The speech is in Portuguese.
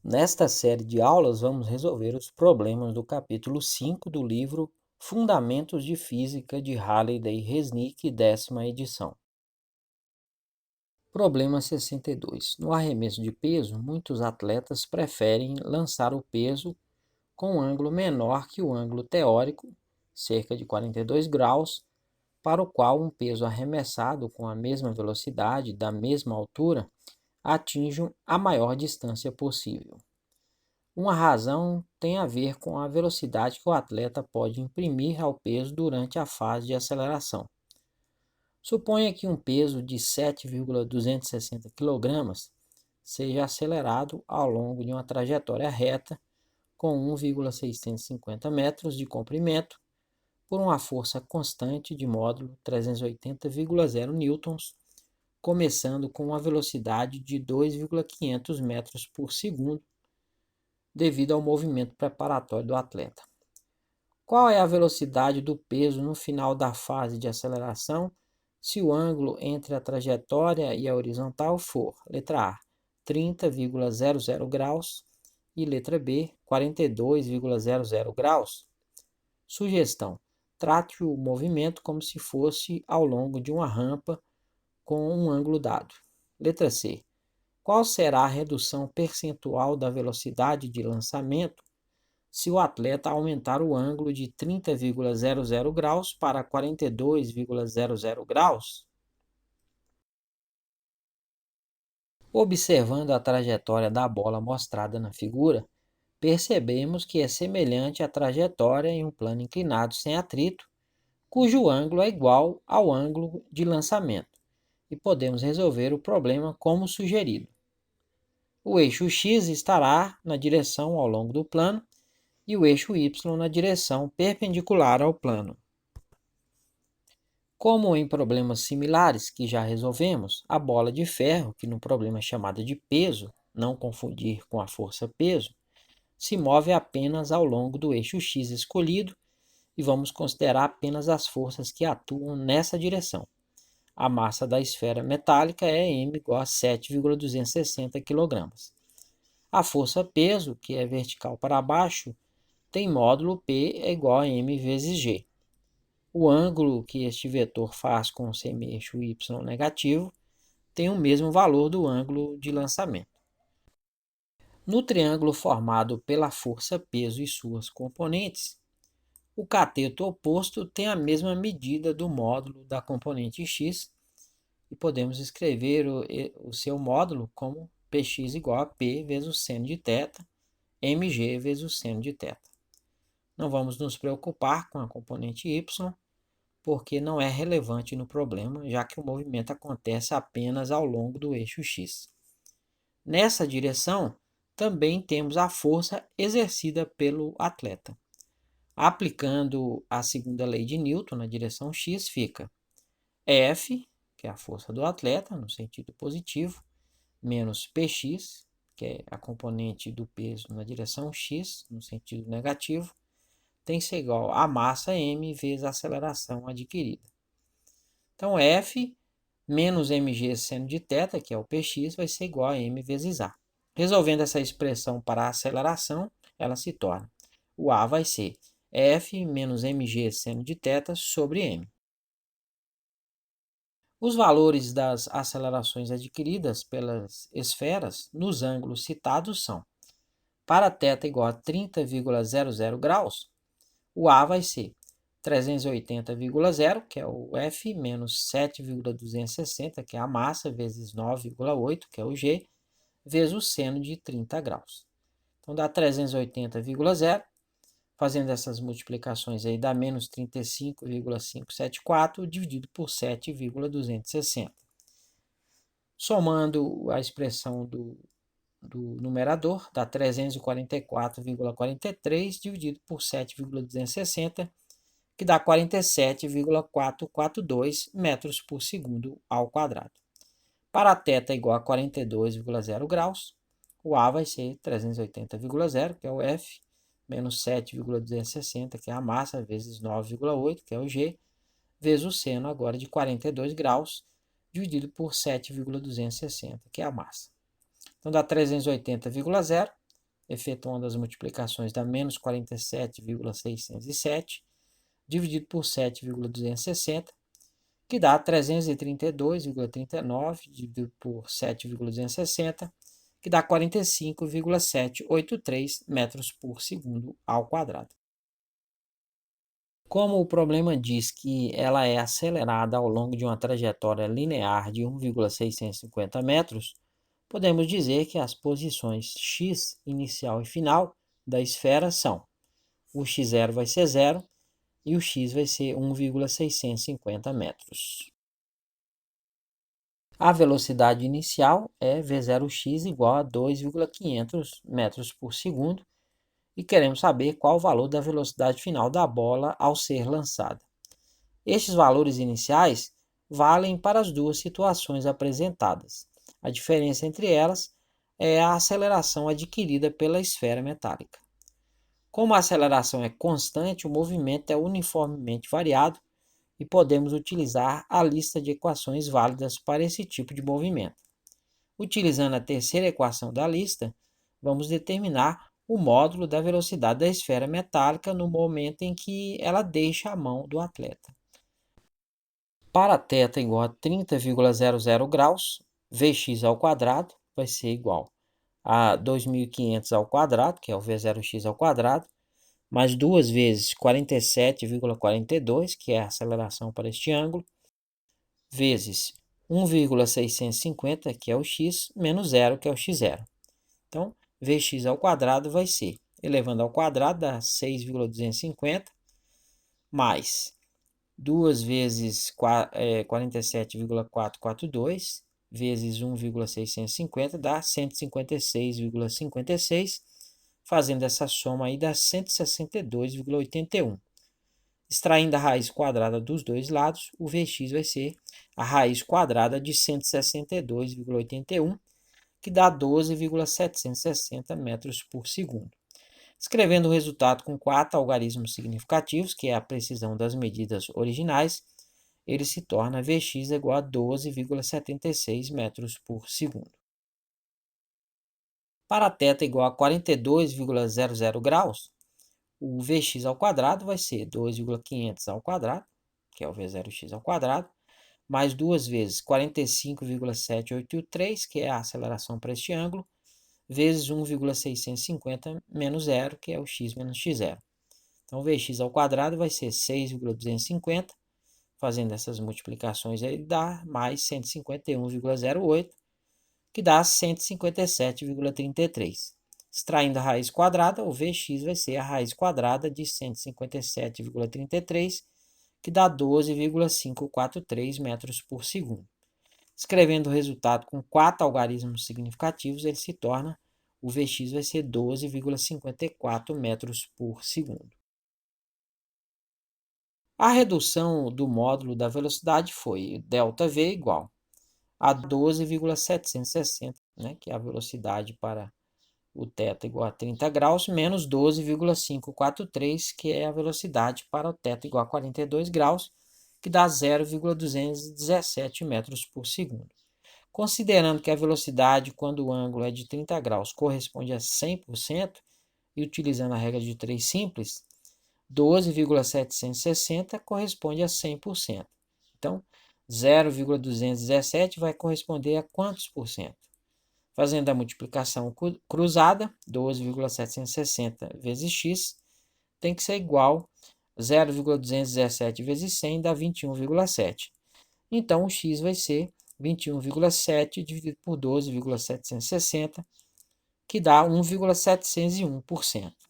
Nesta série de aulas, vamos resolver os problemas do capítulo 5 do livro Fundamentos de Física de Halliday-Resnick, 10ª edição. Problema 62. No arremesso de peso, muitos atletas preferem lançar o peso com um ângulo menor que o ângulo teórico, cerca de 42 graus, para o qual um peso arremessado com a mesma velocidade, da mesma altura, atinge a maior distância possível. Uma razão tem a ver com a velocidade que o atleta pode imprimir ao peso durante a fase de aceleração. Suponha que um peso de 7,260 kg seja acelerado ao longo de uma trajetória reta com 1,650 metros de comprimento por uma força constante de módulo 380,0 newtons, começando com uma velocidade de 2,500 metros por segundo, devido ao movimento preparatório do atleta. Qual é a velocidade do peso no final da fase de aceleração se o ângulo entre a trajetória e a horizontal for, letra A, 30,00 graus e letra B, 42,00 graus? Sugestão: trate o movimento como se fosse ao longo de uma rampa com um ângulo dado. Letra C. Qual será a redução percentual da velocidade de lançamento se o atleta aumentar o ângulo de 30,00 graus para 42,00 graus? Observando a trajetória da bola mostrada na figura, percebemos que é semelhante à trajetória em um plano inclinado sem atrito, cujo ângulo é igual ao ângulo de lançamento, e podemos resolver o problema como sugerido. O eixo X estará na direção ao longo do plano e o eixo Y na direção perpendicular ao plano. Como em problemas similares que já resolvemos, a bola de ferro, que no problema é chamada de peso, não confundir com a força-peso, se move apenas ao longo do eixo X escolhido e vamos considerar apenas as forças que atuam nessa direção. A massa da esfera metálica é m igual a 7,260 kg. A força-peso, que é vertical para baixo, tem módulo P é igual a m vezes g. O ângulo que este vetor faz com o semi-eixo y negativo tem o mesmo valor do ângulo de lançamento. No triângulo formado pela força-peso e suas componentes, o cateto oposto tem a mesma medida do módulo da componente x e podemos escrever o seu módulo como px igual a p vezes o seno de θ, mg vezes o seno de θ. Não vamos nos preocupar com a componente y, porque não é relevante no problema, já que o movimento acontece apenas ao longo do eixo x. Nessa direção, também temos a força exercida pelo atleta. Aplicando a segunda lei de Newton na direção x, fica F, que é a força do atleta, no sentido positivo, menos Px, que é a componente do peso na direção x, no sentido negativo, tem que ser igual a massa m vezes a aceleração adquirida. Então, F menos mg seno de θ, que é o Px, vai ser igual a m vezes a. Resolvendo essa expressão para a aceleração, ela se torna. O a vai ser F menos mg seno de θ sobre m. Os valores das acelerações adquiridas pelas esferas nos ângulos citados são: para θ igual a 30,00 graus, o A vai ser 380,0, que é o F, menos 7,260, que é a massa, vezes 9,8, que é o G, vezes o seno de 30 graus. Então, dá 380,0. Fazendo essas multiplicações aí, dá menos 35,574 dividido por 7,260. Somando a expressão do numerador, dá 344,43 dividido por 7,260, que dá 47,442 metros por segundo ao quadrado. Para θ igual a 42,0 graus, o A vai ser 380,0, que é o F, menos 7,260, que é a massa, vezes 9,8, que é o G, vezes o seno agora de 42 graus, dividido por 7,260, que é a massa. Então, dá 380,0 efetuando as multiplicações da menos 47,607 dividido por 7,260, que dá 332,39 dividido por 7,260, que dá 45,783 metros por segundo ao quadrado. Como o problema diz que ela é acelerada ao longo de uma trajetória linear de 1,650 metros, podemos dizer que as posições x inicial e final da esfera são: o x0 vai ser 0 e o x vai ser 1,650 metros. A velocidade inicial é v0x igual a 2,500 metros por segundo e queremos saber qual o valor da velocidade final da bola ao ser lançada. Estes valores iniciais valem para as duas situações apresentadas. A diferença entre elas é a aceleração adquirida pela esfera metálica. Como a aceleração é constante, o movimento é uniformemente variado e podemos utilizar a lista de equações válidas para esse tipo de movimento. Utilizando a terceira equação da lista, vamos determinar o módulo da velocidade da esfera metálica no momento em que ela deixa a mão do atleta. Para θ igual a 30,00 graus, Vx ao quadrado vai ser igual a 2.500 ao quadrado, que é o V0x ao quadrado, mais 2 vezes 47,42, que é a aceleração para este ângulo, vezes 1,650, que é o x, menos 0, que é o x0. Então, Vx ao quadrado vai ser, elevando ao quadrado, dá 6,250, mais 2 vezes 47,442, vezes 1,650, dá 156,56, fazendo essa soma aí dá 162,81. Extraindo a raiz quadrada dos dois lados, o Vx vai ser a raiz quadrada de 162,81, que dá 12,760 metros por segundo. Escrevendo o resultado com 4 algarismos significativos, que é a precisão das medidas originais, ele se torna Vx igual a 12,76 metros por segundo. Para θ igual a 42,00 graus, o Vx ao quadrado vai ser 2,500 ao quadrado, que é o V0x ao quadrado, mais 2 vezes 45,783, que é a aceleração para este ângulo, vezes 1,650 menos 0, que é o x menos x0. Então, Vx ao quadrado vai ser 6,250, fazendo essas multiplicações ele dá mais 151,08, que dá 157,33. Extraindo a raiz quadrada, o Vx vai ser a raiz quadrada de 157,33, que dá 12,543 metros por segundo. Escrevendo o resultado com 4 algarismos significativos, ele se torna, o Vx vai ser 12,54 metros por segundo. A redução do módulo da velocidade foi ΔV igual a 12,760, né, que é a velocidade para o θ igual a 30 graus, menos 12,543, que é a velocidade para o θ igual a 42 graus, que dá 0,217 metros por segundo. Considerando que a velocidade, quando o ângulo é de 30 graus, corresponde a 100%, e utilizando a regra de 3 simples, 12,760 corresponde a 100%. Então, 0,217 vai corresponder a quantos por cento? Fazendo a multiplicação cruzada, 12,760 vezes x, tem que ser igual a 0,217 vezes 100 dá 21,7. Então, o x vai ser 21,7 dividido por 12,760, que dá 1,701%.